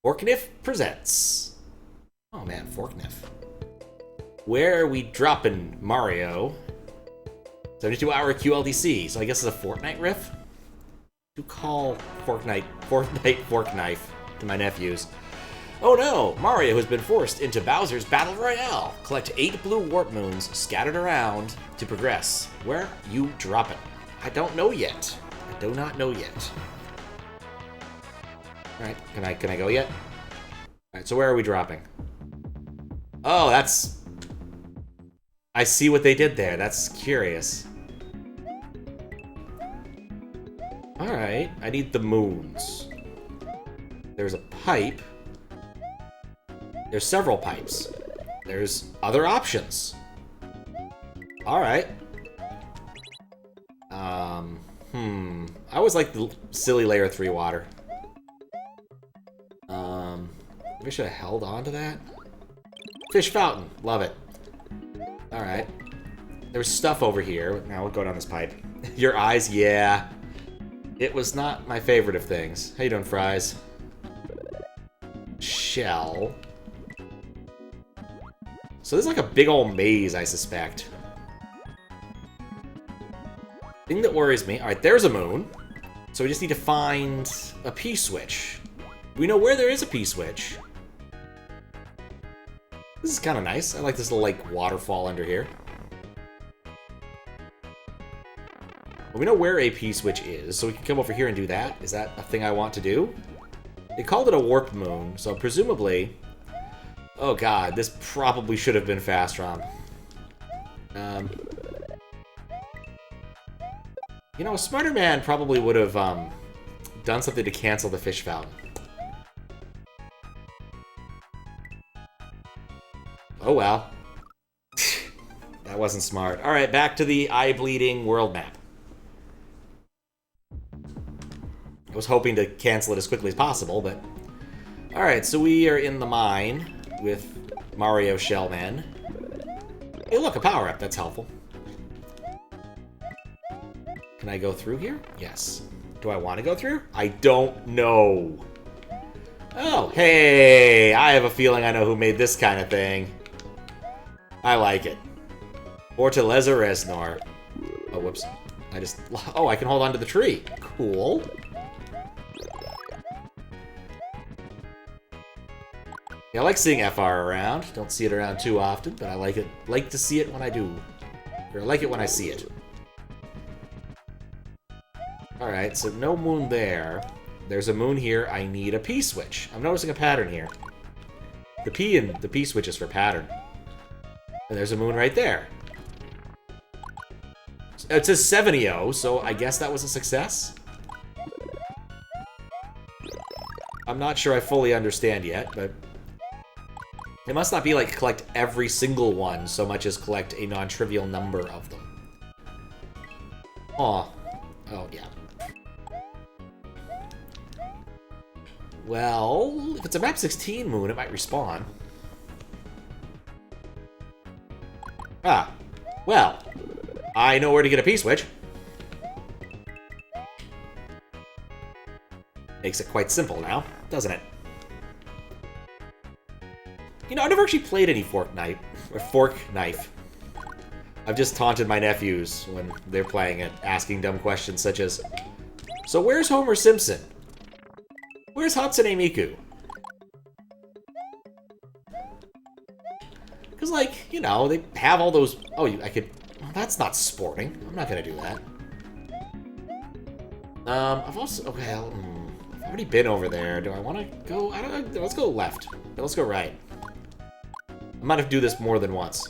Forkniff presents. Oh man, Forkniff. Where are we dropping Mario? 72-hour QLDC, so I guess it's a Fortnite riff? To call Fortnite Fork Knife to my nephews. Oh no! Mario has been forced into Bowser's Battle Royale. Collect 8 blue warp moons scattered around to progress. Where you dropping? I don't know yet. I do not know yet. Alright, can I go yet? Alright, so where are we dropping? Oh, that's... I see what they did there. That's curious. Alright, I need the moons. There's a pipe. There's several pipes. There's other options. Alright. I always like the silly layer 3 water. Maybe I should have held on to that. Fish fountain. Love it. Alright. There's stuff over here. Now we'll go down this pipe. Your eyes? Yeah. It was not my favorite of things. How you doing, Fries? Shell. So this is like a big old maze, I suspect. Thing that worries me... Alright, there's a moon. So we just need to find a P-switch. We know where there is a P-switch. This is kind of nice. I like this little, like, waterfall under here. But we know where a P-switch is, so we can come over here and do that. Is that a thing I want to do? They called it a warp moon, so presumably... Oh god, this probably should have been fast ROM. You know, a smarter man probably would have done something to cancel the fish fountain. Oh well. That wasn't smart. Alright, back to the eye-bleeding world map. I was hoping to cancel it as quickly as possible, but... Alright, so we are in the mine with Mario Shellman. Hey look, a power-up, that's helpful. Can I go through here? Yes. Do I want to go through? I don't know. Oh, hey! I have a feeling I know who made this kind of thing. I like it. Fortaleza Reznor. Oh, whoops. Oh, I can hold on to the tree. Cool. Yeah, I like seeing FR around. Don't see it around too often, but I like it. Like to see it when I do. Or I like it when I see it. Alright, so no moon there. There's a moon here. I need a P-switch. I'm noticing a pattern here. The P and the P-switch is for pattern. And there's a moon right there. It says 70-0, so I guess that was a success? I'm not sure I fully understand yet, but... It must not be like collect every single one so much as collect a non-trivial number of them. Aw. Oh, yeah. Well, if it's a map 16 moon, it might respawn. Ah. Well, I know where to get a P-switch. Makes it quite simple now, doesn't it? You know, I've never actually played any fork knife. I've just taunted my nephews when they're playing it, asking dumb questions such as, so where's Homer Simpson? Where's Hatsune Miku? Because, like, you know, they have all those... Oh, I could... Well, that's not sporting. I'm not going to do that. I've also... Okay, I've already been over there. Do I want to go... I don't know. Let's go left. Let's go right. I might have to do this more than once.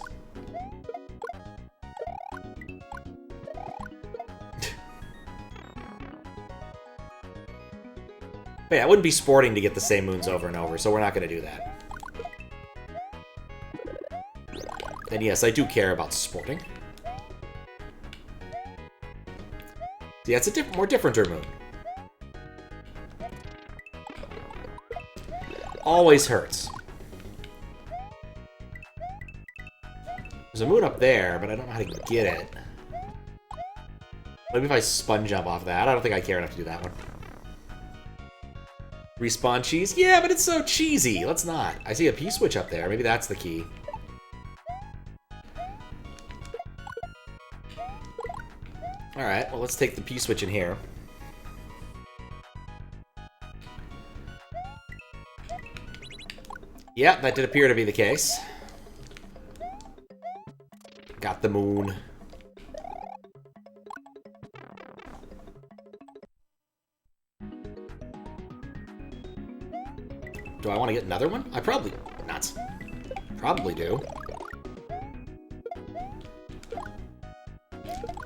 But yeah, it wouldn't be sporting to get the same moons over and over, so we're not going to do that. And yes, I do care about sporting. Yeah, it's a more differenter moon. Always hurts. There's a moon up there, but I don't know how to get it. Maybe if I spun jump off that. I don't think I care enough to do that one. Respawn cheese? Yeah, but it's so cheesy. Let's not. I see a P-switch up there. Maybe that's the key. Alright, well, let's take the P-switch in here. Yeah, that did appear to be the case. Got the moon. Do I want to get another one? I probably... Nuts. Probably do.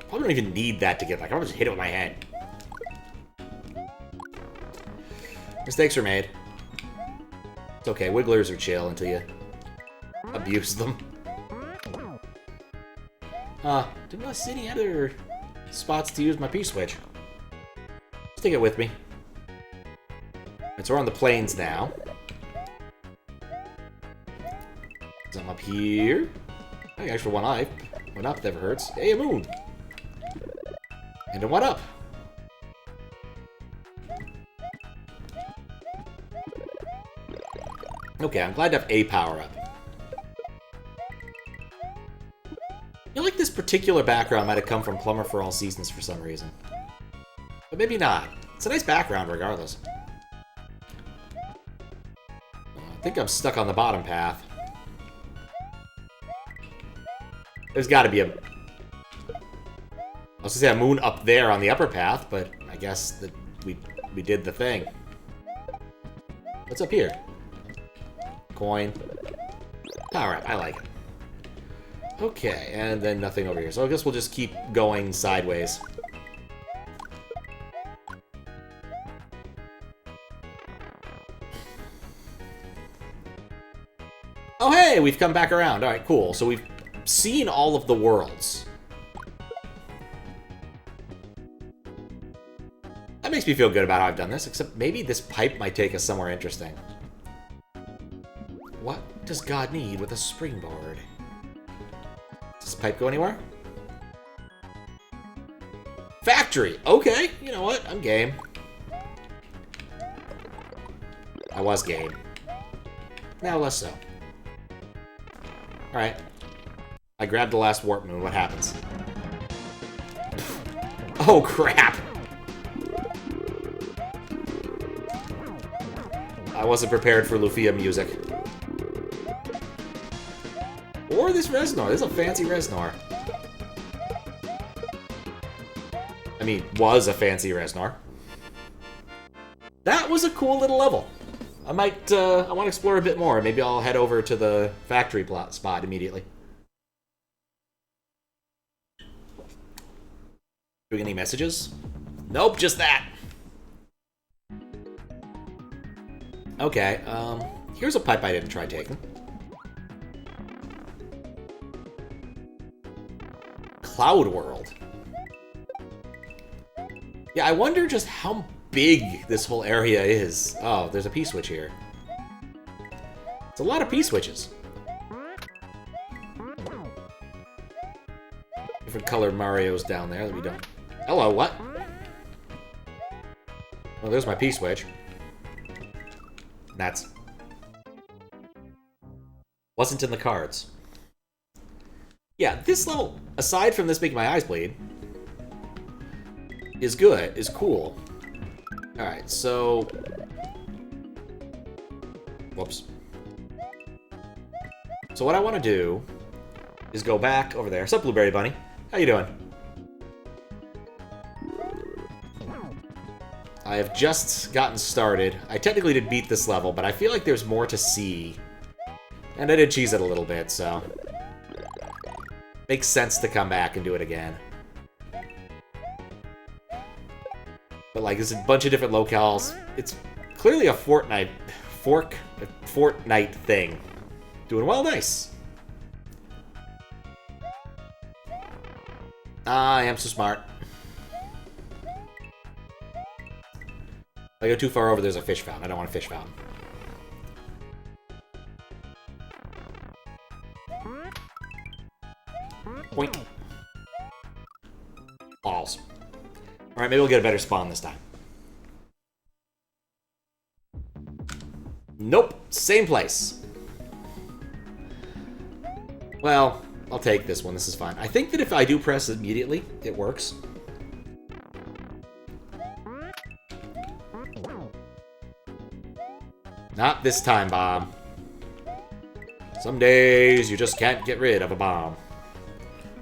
Probably don't even need that to get... Like, I'll just hit it with my head. Mistakes were made. It's okay. Wigglers are chill until you abuse them. Didn't I see any other spots to use my P-switch? Let's take it with me. So we're on the plains now. So I'm up here. I think actually one eye went up, never hurts. Hey, a moon! And a one up! Okay, I'm glad to have a power-up. I feel like this particular background might have come from Plumber for All Seasons for some reason. But maybe not. It's a nice background regardless. I think I'm stuck on the bottom path. There's gotta be a... I was gonna say a moon up there on the upper path, but I guess that we did the thing. What's up here? Coin. Power-up, I like it. Okay, and then nothing over here. So I guess we'll just keep going sideways. Oh hey, we've come back around. Alright, cool. So we've seen all of the worlds. That makes me feel good about how I've done this, except maybe this pipe might take us somewhere interesting. What does God need with a springboard? Does this pipe go anywhere? Factory! Okay, you know what? I'm game. I was game. Now less so. Alright. I grabbed the last warp moon. What happens? Oh, crap! I wasn't prepared for Lufia music. Or this Reznor. This is a fancy Reznor. I mean, was a fancy Reznor. That was a cool little level. I might, I want to explore a bit more. Maybe I'll head over to the factory plot spot immediately. Doing any messages? Nope, just that. Okay, here's a pipe I didn't try taking. Cloud World. Yeah, I wonder just how big this whole area is. Oh, there's a P-switch here. It's a lot of P-switches. Different colored Marios down there that we don't... Hello, what? Well, there's my P-switch. That's... wasn't in the cards. Yeah, this level, aside from this making my eyes bleed, is good, is cool. Alright, so... Whoops. So what I want to do is go back over there. What's up, Blueberry Bunny? How you doing? I have just gotten started. I technically did beat this level, but I feel like there's more to see. And I did cheese it a little bit, so... makes sense to come back and do it again. But, like, there's a bunch of different locales. It's clearly a Fortnite thing. Doing well, nice. I am so smart. If I go too far over, there's a fish fountain. I don't want a fish fountain. Point. Balls. Alright, maybe we'll get a better spawn this time. Nope, same place. Well, I'll take this one. This is fine. I think that if I do press immediately, it works. Not this time, bomb. Some days you just can't get rid of a bomb.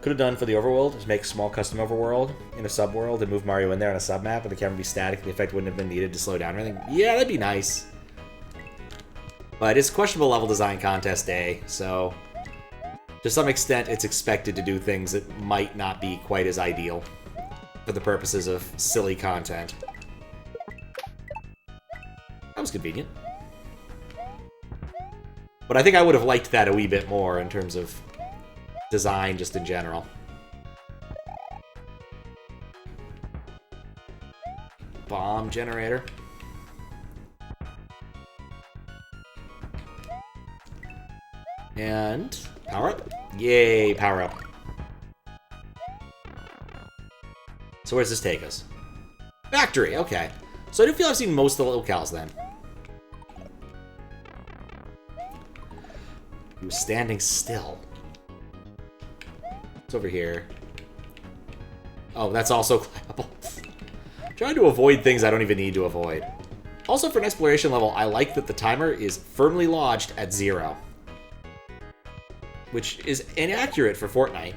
Could have done for the overworld is make a small custom overworld in a subworld and move Mario in there on a submap, and the camera would be static, and the effect wouldn't have been needed to slow down or anything. Yeah, that'd be nice. But it's questionable level design contest day, so to some extent it's expected to do things that might not be quite as ideal for the purposes of silly content. That was convenient. But I think I would have liked that a wee bit more in terms of design just in general. Bomb generator. And power up. Yay, power up. So where does this take us? Factory, okay. So I do feel I've seen most of the locales then. He was standing still. It's over here. Oh, that's also climbable. Trying to avoid things I don't even need to avoid. Also, for an exploration level, I like that the timer is firmly lodged at 0. Which is inaccurate for Fortnite.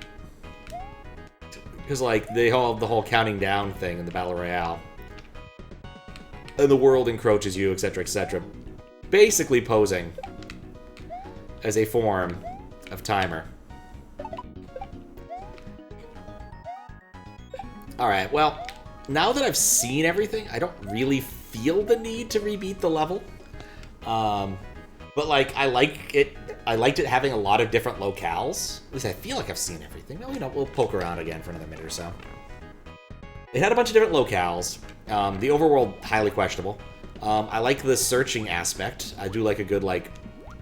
Because, like, they have the whole counting down thing in the Battle Royale. And the world encroaches you, etc., etc. Basically posing as a form of timer. Alright, well, now that I've seen everything, I don't really feel the need to rebeat the level. But, like, I liked it having a lot of different locales. At least I feel like I've seen everything. Well, you know, we'll poke around again for another minute or so. It had a bunch of different locales. The overworld, highly questionable. I like the searching aspect. I do like a good, like,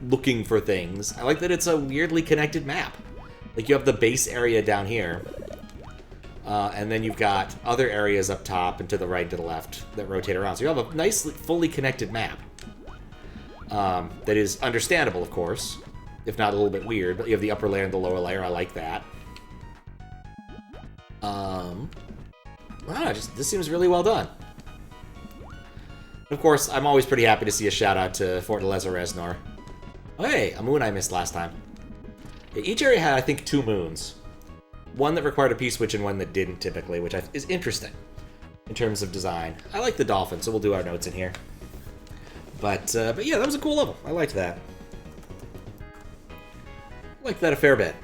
looking for things. I like that it's a weirdly connected map. Like, you have the base area down here. And then you've got other areas up top and to the right and to the left that rotate around. So you have a nicely, fully connected map. That is understandable, of course. If not a little bit weird, but you have the upper layer and the lower layer. I like that. This seems really well done. Of course, I'm always pretty happy to see a shout out to Fortaleza Reznor. Oh, hey, a moon I missed last time. Each area had, I think, 2 moons. One that required a P-switch and one that didn't, typically, which is interesting in terms of design. I like the dolphin, so we'll do our notes in here. But yeah, that was a cool level. I liked that. I liked that a fair bit.